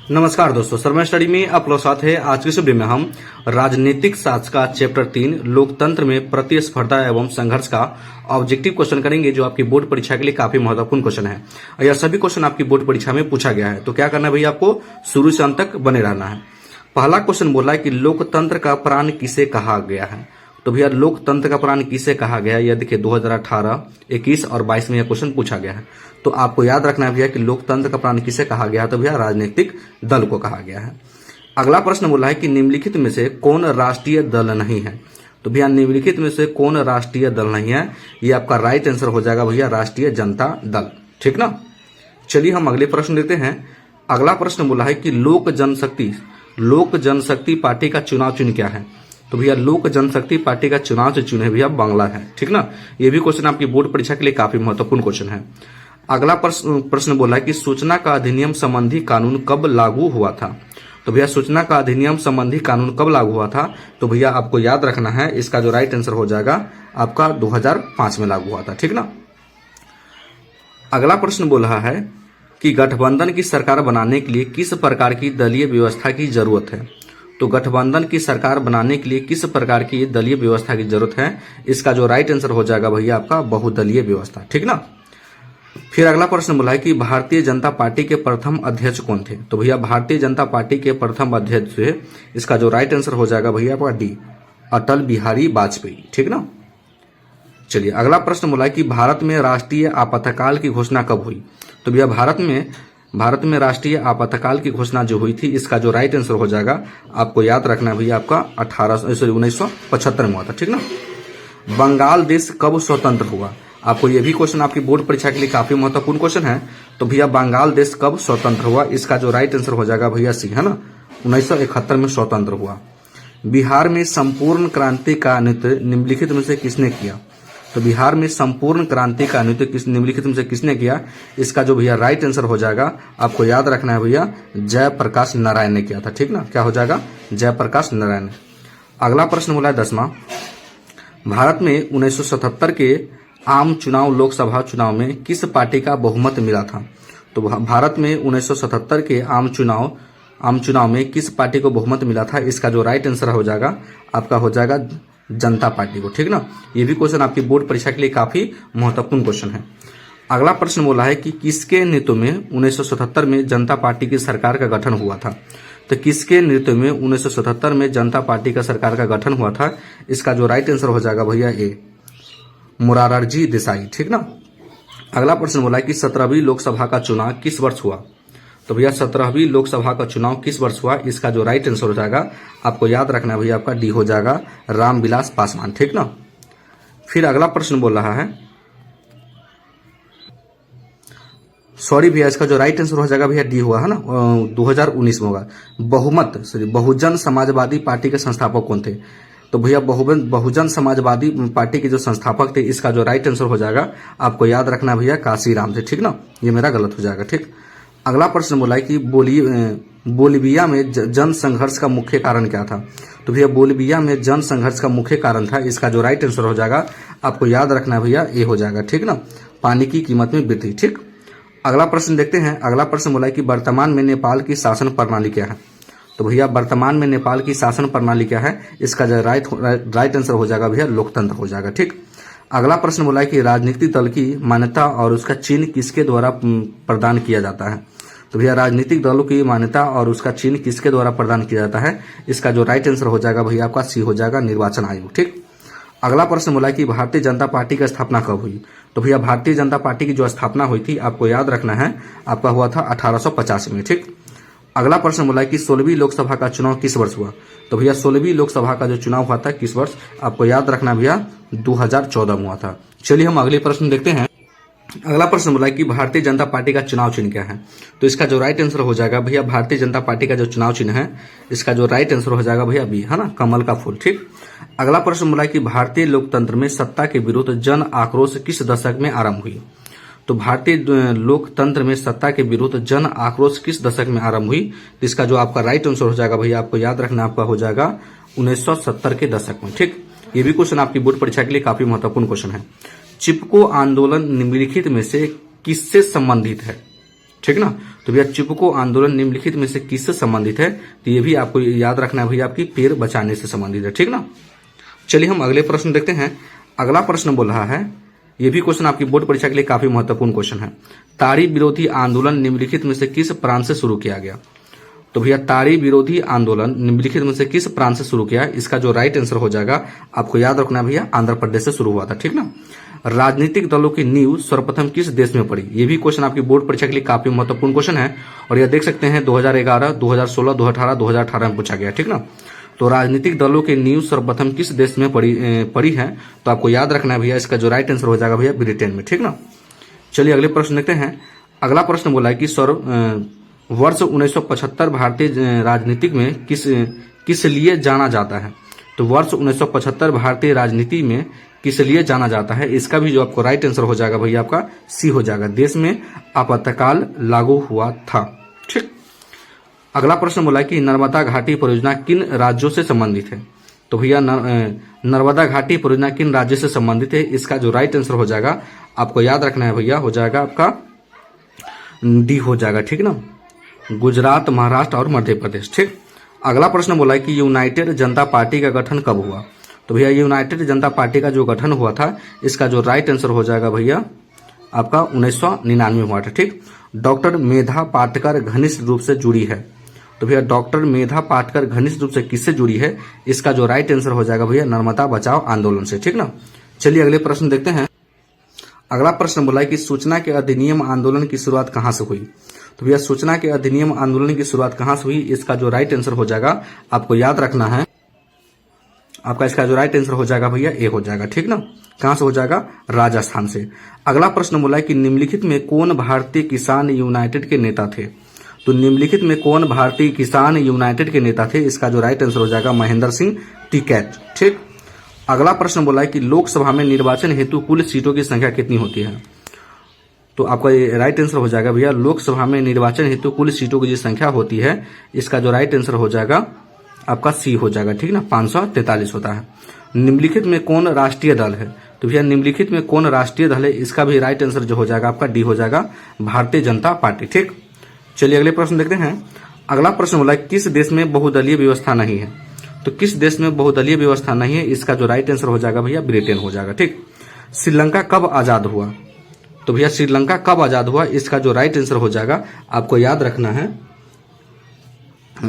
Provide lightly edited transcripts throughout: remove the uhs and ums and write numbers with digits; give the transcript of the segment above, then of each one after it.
नमस्कार दोस्तों, शर्मा स्टडी में आप लोग साथ है। आज की इस वीडियो में हम राजनीतिक शास्त्र का चैप्टर 3 लोकतंत्र में प्रतिस्पर्धा एवं संघर्ष का ऑब्जेक्टिव क्वेश्चन करेंगे, जो आपकी बोर्ड परीक्षा के लिए काफी महत्वपूर्ण क्वेश्चन है। और यह सभी क्वेश्चन आपकी बोर्ड परीक्षा में पूछा गया है, तो क्या करना है भैया, आपको शुरू से अंत तक बने रहना है। पहला क्वेश्चन बोला है कि लोकतंत्र का प्राण किसे कहा गया है। तो भैया लोकतंत्र का प्राण किसे कहा गया है, यह देखिए 2018, 21 और 22 में यह क्वेश्चन पूछा गया है। तो आपको याद रखना है भैया कि लोकतंत्र का प्राण किसे कहा गया है, तो भैया राजनीतिक दल को कहा गया है। अगला प्रश्न बोला है कि निम्नलिखित में से कौन राष्ट्रीय दल नहीं है। तो भैया निम्नलिखित में से कौन राष्ट्रीय दल नहीं है, ये आपका राइट आंसर हो जाएगा भैया राष्ट्रीय जनता दल। ठीक ना। चलिए हम अगले प्रश्न देते हैं। अगला प्रश्न बोला है कि लोक जनशक्ति पार्टी का चुनाव चिन्ह क्या है। तो भैया लोक जनशक्ति पार्टी का चुनाव जो चिन्ह है भैया बांग्ला है। ठीक ना। ये भी क्वेश्चन आपकी बोर्ड परीक्षा के लिए काफी महत्वपूर्ण क्वेश्चन है। अगला प्रश्न बोला है कि सूचना का अधिनियम संबंधी कानून कब लागू हुआ था। तो भैया सूचना का अधिनियम संबंधी कानून कब लागू हुआ था, तो भैया आपको याद रखना है, इसका जो राइट आंसर हो जाएगा आपका 2005 में लागू हुआ था। ठीक ना। अगला प्रश्न बोल रहा है कि गठबंधन की सरकार बनाने के लिए किस प्रकार की दलीय व्यवस्था की जरूरत है। तो गठबंधन की सरकार बनाने के लिए किस प्रकार की दलीय व्यवस्था की जरूरत है, इसका जो राइट आंसर हो जाएगा भैया आपका बहुदलीय व्यवस्था। ठीक ना। फिर अगला प्रश्न बोला है कि भारतीय जनता पार्टी के प्रथम अध्यक्ष कौन थे। तो भैया भारतीय जनता पार्टी के प्रथम अध्यक्ष है, इसका जो राइट आंसर हो जाएगा भैया आपका डी, अटल बिहारी वाजपेयी। ठीक ना। चलिए अगला प्रश्न बोला है कि भारत में राष्ट्रीय आपातकाल की घोषणा कब हुई। तो भैया भारत में राष्ट्रीय आपातकाल की घोषणा जो हुई थी, इसका जो राइट आंसर हो जाएगा आपको याद रखना है भैया आपका 1975 में हुआ था। ठीक ना। बंगाल देश कब स्वतंत्र हुआ। आपको ये भी क्वेश्चन आपकी बोर्ड परीक्षा के लिए काफी महत्वपूर्ण क्वेश्चन है। तो भैया बंगाल देश कब स्वतंत्र हुआ, इसका जो राइट आंसर हो जाएगा भैया सी, है ना, 1971 में स्वतंत्र हुआ। बिहार में संपूर्ण क्रांति का नृत्य निम्नलिखित में से किसने किया। तो बिहार में संपूर्ण क्रांति का नृत्य निम्नलिखित में से किसने किया, इसका जो भैया राइट आंसर हो जाएगा आपको याद रखना है भैया जयप्रकाश नारायण ने किया था। ठीक ना। क्या हो जाएगा, जयप्रकाश नारायण। अगला प्रश्न बोला है 10वां, भारत में 1977 के आम चुनाव लोकसभा चुनाव में किस पार्टी का बहुमत मिला था। तो भारत में 1977 के आम चुनाव में किस पार्टी को बहुमत मिला था, इसका जो राइट आंसर हो जाएगा आपका हो जाएगा जनता पार्टी को। ठीक ना। ये भी क्वेश्चन आपकी बोर्ड परीक्षा के लिए काफी महत्वपूर्ण क्वेश्चन है। अगला प्रश्न बोला है कि किसके नेतृत्व में 1977 में जनता पार्टी की सरकार का गठन हुआ था। तो किसके नेतृत्व में 1977 में जनता पार्टी का सरकार का गठन हुआ था, इसका जो राइट आंसर हो जाएगा भैया ए, मोरारजी देसाई। ठीक ना। अगला प्रश्न बोला है कि 17वीं लोकसभा का चुनाव किस वर्ष हुआ। तो भैया 17वीं लोकसभा का चुनाव किस वर्ष हुआ, इसका जो राइट आंसर हो जाएगा आपको याद रखना है भैया आपका डी हो जाएगा रामविलास पासवान। ठीक ना। फिर अगला प्रश्न बोल रहा है, सॉरी भैया, इसका जो राइट आंसर हो जाएगा भैया डी हुआ है ना, 2019 में होगा। बहुजन समाजवादी पार्टी के संस्थापक कौन थे। तो भैया बहुजन समाजवादी पार्टी के जो संस्थापक थे, इसका जो राइट आंसर हो जाएगा आपको याद रखना भैया काशीराम थे। ठीक ना। ये मेरा गलत हो जाएगा। ठीक। अगला प्रश्न बोला है कि बोलिविया में जन संघर्ष का मुख्य कारण क्या था। तो भैया बोलिविया में जन संघर्ष का मुख्य कारण था, इसका जो राइट आंसर हो जाएगा आपको याद रखना भैया ए हो जाएगा। ठीक ना। पानी की कीमत में वृद्धि। ठीक। अगला प्रश्न देखते हैं। अगला प्रश्न बोला है कि वर्तमान में नेपाल की शासन प्रणाली क्या है। तो भैया वर्तमान में नेपाल की शासन प्रणाली क्या है, इसका जो राइट आंसर हो जाएगा भैया लोकतंत्र हो जाएगा। ठीक। अगला प्रश्न बोला है कि राजनीतिक दल की मान्यता और उसका चिन्ह किसके द्वारा प्रदान किया जाता है। तो भैया राजनीतिक दलों की मान्यता और उसका चिन्ह किसके द्वारा प्रदान किया जाता है, इसका जो राइट आंसर हो जाएगा भैया आपका सी हो जाएगा निर्वाचन आयोग। ठीक। अगला प्रश्न बोला है कि भारतीय जनता पार्टी की स्थापना कब हुई। तो भैया भारतीय जनता पार्टी की जो स्थापना हुई थी आपको याद रखना है आपका हुआ था 1885 में। ठीक। अगला प्रश्न बोला है कि 16वीं लोकसभा का चुनाव किस वर्ष हुआ। तो भैया 16वीं लोकसभा का जो चुनाव हुआ था किस वर्ष, आपको याद रखना भैया 2014 में हुआ था। चलिए हम अगले प्रश्न देखते हैं। अगला प्रश्न बोला है कि भारतीय जनता पार्टी का चुनाव चिन्ह क्या है। तो इसका जो राइट आंसर हो जाएगा भैया भारतीय जनता पार्टी का जो चुनाव चिन्ह है, इसका जो राइट आंसर हो जाएगा भैया बी, है ना, कमल का फूल। ठीक। अगला प्रश्न बोला है कि भारतीय लोकतंत्र में सत्ता के विरुद्ध जन आक्रोश किस दशक में आरंभ हुई। तो भारतीय लोकतंत्र में सत्ता के विरुद्ध जन आक्रोश किस दशक में आरंभ हुई, तो इसका जो आपका राइट आंसर हो जाएगा भैया आपको याद रखना आपका हो जाएगा 1970 के दशक में। ठीक। ये भी क्वेश्चन आपकी बोर्ड परीक्षा के लिए काफी महत्वपूर्ण क्वेश्चन है। चिपको आंदोलन निम्नलिखित में से किससे संबंधित है। ठीक ना। तो भैया चिपको आंदोलन निम्नलिखित में से किससे संबंधित है, तो ये भी आपको याद रखना है भैया, आपकी पेड़ बचाने से संबंधित है, ठीक ना। चलिए हम अगले प्रश्न देखते हैं। अगला प्रश्न बोल रहा है, ये भी क्वेश्चन आपकी बोर्ड परीक्षा के लिए काफी महत्वपूर्ण क्वेश्चन है। ताड़ी विरोधी आंदोलन निम्नलिखित में से किस प्रांत से शुरू किया गया। तो भैया ताड़ी विरोधी आंदोलन निम्नलिखित में से किस प्रांत से शुरू किया, इसका जो राइट आंसर हो जाएगा आपको याद रखना है भैया, आंध्र प्रदेश से शुरू हुआ था, ठीक ना। राजनीतिक दलों की नींव सर्वप्रथम किस देश में पड़ी, ये भी क्वेश्चन आपकी बोर्ड परीक्षा के लिए काफी महत्वपूर्ण क्वेश्चन है। और यह देख सकते हैं 2011, 2016, 2018 में पूछा गया, ठीक ना। तो राजनीतिक दलों की नींव सर्वप्रथम किस देश में पड़ी है, तो आपको याद रखना है भैया, इसका जो राइट आंसर हो जाएगा भैया ब्रिटेन में, ठीक ना। चलिए अगले प्रश्न देखते हैं। अगला प्रश्न बोला है कि वर्ष 1975 भारतीय राजनीतिक में किस लिए जाना जाता है। तो वर्ष 1975 भारतीय राजनीति में किस लिए जाना जाता है, इसका भी जो आपको राइट आंसर हो जाएगा भैया आपका सी हो जाएगा, देश में आपातकाल लागू हुआ था, ठीक। अगला प्रश्न बोला कि नर्मदा घाटी परियोजना किन राज्यों से संबंधित है। तो भैया नर्मदा घाटी परियोजना किन राज्यों से संबंधित है, इसका जो राइट आंसर हो जाएगा आपको याद रखना है भैया, हो जाएगा आपका डी हो जाएगा, ठीक ना, गुजरात, महाराष्ट्र और मध्य प्रदेश, ठीक। अगला प्रश्न बोला है कि यूनाइटेड जनता पार्टी का गठन कब हुआ। तो भैया यूनाइटेड जनता पार्टी का जो गठन हुआ था, इसका जो राइट आंसर हो जाएगा भैया आपका 1999 हुआ था, ठीक। डॉक्टर मेधा पाटकर घनिष्ठ रूप से जुड़ी है। तो भैया डॉक्टर मेधा पाटकर घनिष्ठ रूप से किससे जुड़ी है, इसका जो राइट आंसर हो जाएगा भैया नर्मदा बचाओ आंदोलन से, ठीक ना। चलिए अगले प्रश्न देखते हैं। अगला प्रश्न बोला है कि सूचना के अधिनियम आंदोलन की शुरुआत कहां से हुई। तो भैया सूचना के अधिनियम आंदोलन की शुरुआत कहां से हुई, इसका जो राइट आंसर हो जाएगा आपको याद रखना है, आपका इसका जो राइट आंसर हो जाएगा भैया ए हो जाएगा, ठीक ना। कहां से हो जाएगा, राजस्थान से। अगला प्रश्न बोला है कि निम्नलिखित में कौन भारतीय किसान यूनाइटेड के नेता थे। तो निम्नलिखित में कौन भारतीय किसान यूनाइटेड के नेता थे, इसका जो राइट आंसर हो जाएगा महेंद्र सिंह टिकैत, ठीक। अगला प्रश्न बोला है कि लोकसभा में निर्वाचन हेतु कुल सीटों की संख्या कितनी होती है। तो आपका राइट आंसर हो जाएगा भैया लोकसभा में निर्वाचन हेतु कुल सीटों की जो संख्या होती है, इसका जो राइट आंसर हो जाएगा आपका सी हो जाएगा, ठीक ना, 543 होता है। निम्नलिखित में कौन राष्ट्रीय दल है। तो भैया निम्नलिखित में कौन राष्ट्रीय दल है, इसका भी राइट आंसर जो हो जाएगा आपका डी हो जाएगा, भारतीय जनता पार्टी, ठीक। चलिए अगले प्रश्न देखते हैं। अगला प्रश्न बोला किस देश में बहुदलीय व्यवस्था नहीं है। तो किस देश में बहुदलीय व्यवस्था नहीं है, इसका जो राइट आंसर हो जाएगा भैया ब्रिटेन हो जाएगा, ठीक। श्रीलंका कब आजाद हुआ। तो भैया श्रीलंका कब आजाद हुआ, इसका जो राइट आंसर हो जाएगा आपको याद रखना है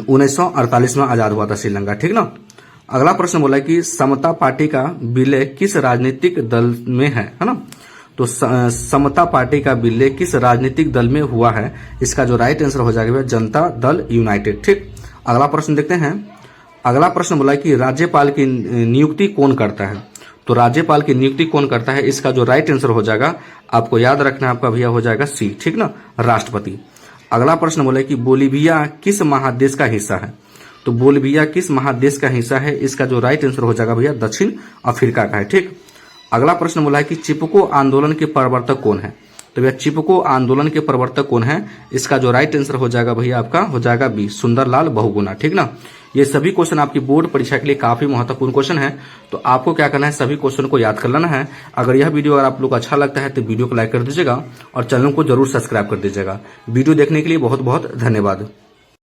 1948 में आजाद हुआ था श्रीलंका, ठीक ना। अगला प्रश्न बोला कि समता पार्टी का विलय किस राजनीतिक दल में है ना। तो समता पार्टी का विलय किस राजनीतिक दल में हुआ है, इसका जो राइट आंसर हो जाएगा जनता दल यूनाइटेड, ठीक। अगला प्रश्न देखते हैं। अगला प्रश्न बोला कि राज्यपाल की नियुक्ति कौन करता है। तो राज्यपाल की नियुक्ति कौन करता है, इसका जो राइट आंसर हो जाएगा आपको याद रखना है आपका भैया हो जाएगा सी, ठीक ना, राष्ट्रपति। अगला प्रश्न बोला कि बोलीविया किस महादेश का हिस्सा है। तो बोलीविया किस महादेश का हिस्सा है, इसका जो राइट आंसर हो जाएगा भैया दक्षिण अफ्रीका का है, ठीक। अगला प्रश्न बोला है कि चिपको आंदोलन के प्रवर्तक कौन है। तो भैया चिपको आंदोलन के प्रवर्तक कौन है, इसका जो राइट आंसर हो जाएगा भैया आपका हो जाएगा बी, सुंदरलाल बहुगुणा, ठीक ना। ये सभी क्वेश्चन आपकी बोर्ड परीक्षा के लिए काफी महत्वपूर्ण क्वेश्चन है, तो आपको क्या करना है, सभी क्वेश्चन को याद कर लेना है। अगर यह वीडियो अगर आप लोग को अच्छा लगता है तो वीडियो को लाइक कर दीजिएगा और चैनल को जरूर सब्सक्राइब कर दीजिएगा। वीडियो देखने के लिए बहुत बहुत धन्यवाद।